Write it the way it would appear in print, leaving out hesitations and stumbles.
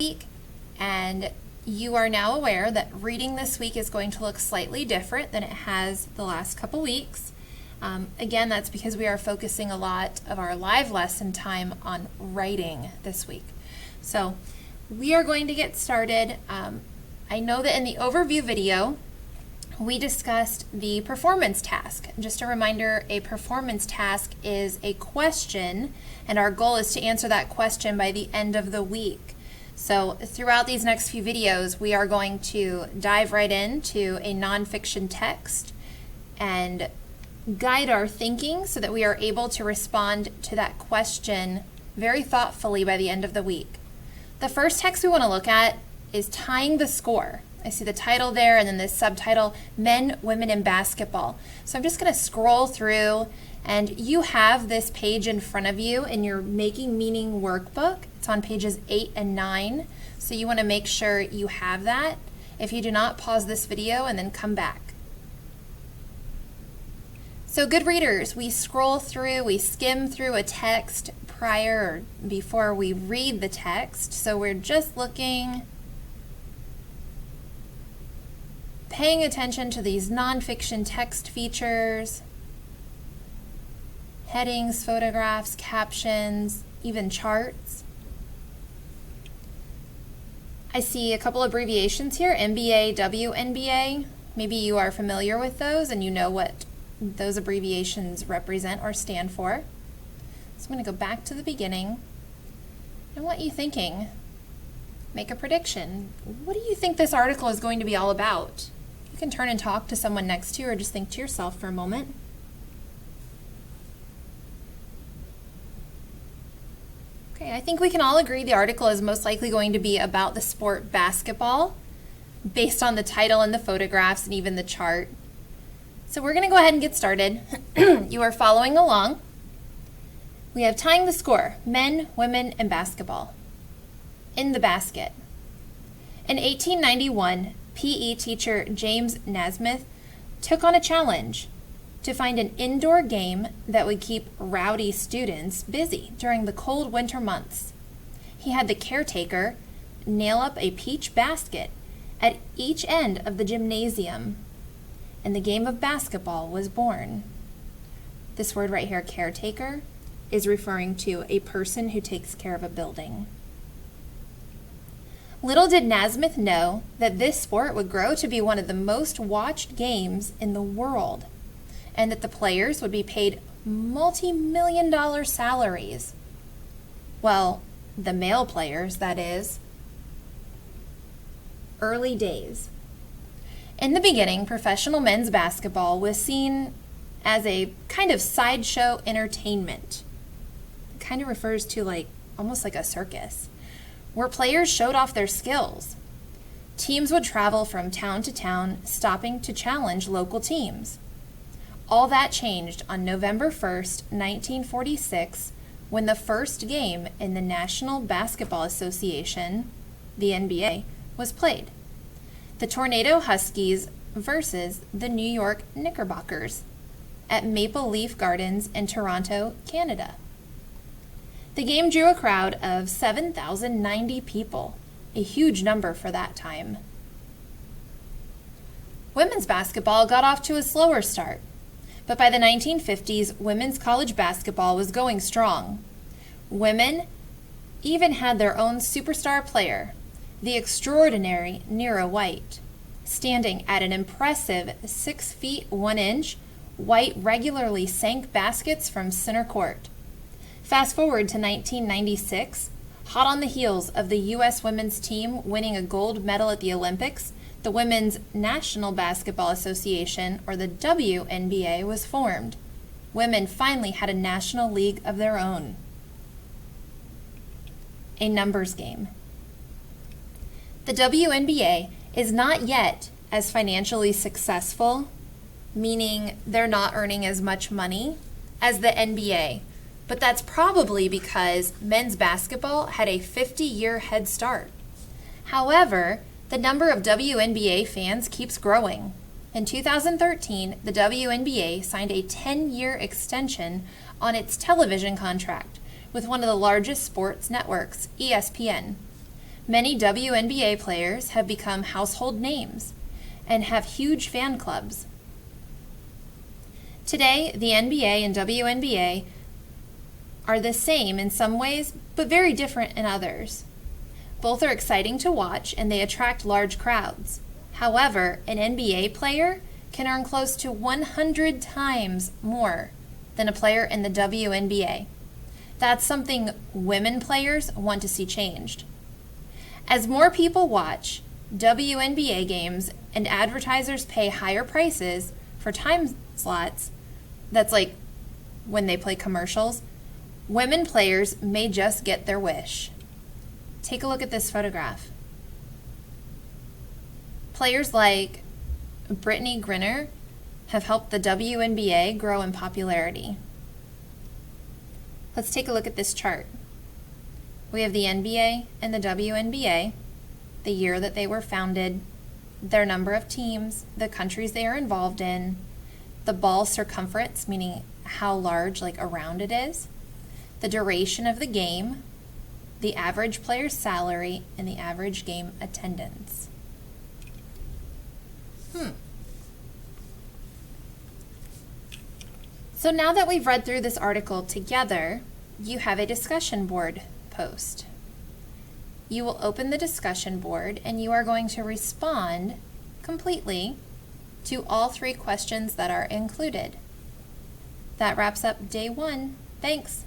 week, and you are now aware that reading this week is going to look slightly different than it has the last couple weeks. Again, that's because we are focusing a lot of our live lesson time on writing this week. So we are going to get started. I know that in the overview video, we discussed the performance task. Just a reminder, a performance task is a question, and our goal is to answer that question by the end of the week. So throughout these next few videos, we are going to dive right into a nonfiction text and guide our thinking so that we are able to respond to that question very thoughtfully by the end of the week. The first text we want to look at is Tying the Score. I see the title there and then the subtitle, Men, Women in Basketball. So I'm just going to scroll through, and you have this page in front of you in your Making Meaning workbook. It's on pages 8 and 9. So you want to make sure you have that. If you do not, pause this video and then come back. So good readers, we scroll through, we skim through a text prior or before we read the text. So we're just looking, paying attention to these nonfiction text features, headings, photographs, captions, even charts. I see a couple abbreviations here, NBA, WNBA. Maybe you are familiar with those and you know what those abbreviations represent or stand for. So I'm going to go back to the beginning. I want you thinking. Make a prediction. What do you think this article is going to be all about? You can turn and talk to someone next to you or just think to yourself for a moment. Okay, I think we can all agree the article is most likely going to be about the sport basketball based on the title and the photographs and even the chart. So we're going to go ahead and get started. You are following along. We have Tying the Score, Men, Women, and Basketball. In the basket. In 1891, PE teacher James Naismith took on a challenge to find an indoor game that would keep rowdy students busy during the cold winter months. He had the caretaker nail up a peach basket at each end of the gymnasium, and the game of basketball was born. This word right here, caretaker, is referring to a person who takes care of a building. Little did Naismith know that this sport would grow to be one of the most watched games in the world, and that the players would be paid multi-million-dollar salaries. Well, the male players, that is. Early days. In the beginning, professional men's basketball was seen as a kind of sideshow entertainment. It kind of refers to almost like a circus, where players showed off their skills. Teams would travel from town to town, stopping to challenge local teams. All that changed on November 1st, 1946, when the first game in the National Basketball Association, the NBA, was played. The Tornado Huskies versus the New York Knickerbockers at Maple Leaf Gardens in Toronto, Canada. The game drew a crowd of 7,090 people, a huge number for that time. Women's basketball got off to a slower start, but by the 1950s, women's college basketball was going strong. Women even had their own superstar player, the extraordinary Nera White. Standing at an impressive 6 feet 1 inch, White regularly sank baskets from center court. Fast forward to 1996, hot on the heels of the U.S. women's team winning a gold medal at the Olympics, the Women's National Basketball Association, or the WNBA, was formed. Women finally had a national league of their own. A numbers game. The WNBA is not yet as financially successful, meaning they're not earning as much money as the NBA, but that's probably because men's basketball had a 50-year head start. However, the number of WNBA fans keeps growing. In 2013, the WNBA signed a 10-year extension on its television contract with one of the largest sports networks, ESPN. Many WNBA players have become household names and have huge fan clubs. Today, the NBA and WNBA are the same in some ways, but very different in others. Both are exciting to watch and they attract large crowds. However, an NBA player can earn close to 100 times more than a player in the WNBA. That's something women players want to see changed. As more people watch WNBA games and advertisers pay higher prices for time slots, that's like when they play commercials, women players may just get their wish. Take a look at this photograph. Players like Brittany Griner have helped the WNBA grow in popularity. Let's take a look at this chart. We have the NBA and the WNBA, the year that they were founded, their number of teams, the countries they are involved in, the ball circumference, meaning how large, like around it is, the duration of the game, the average player's salary, and the average game attendance. So now that we've read through this article together, you have a discussion board post. You will open the discussion board and you are going to respond completely to all 3 questions that are included. That wraps up day 1. Thanks.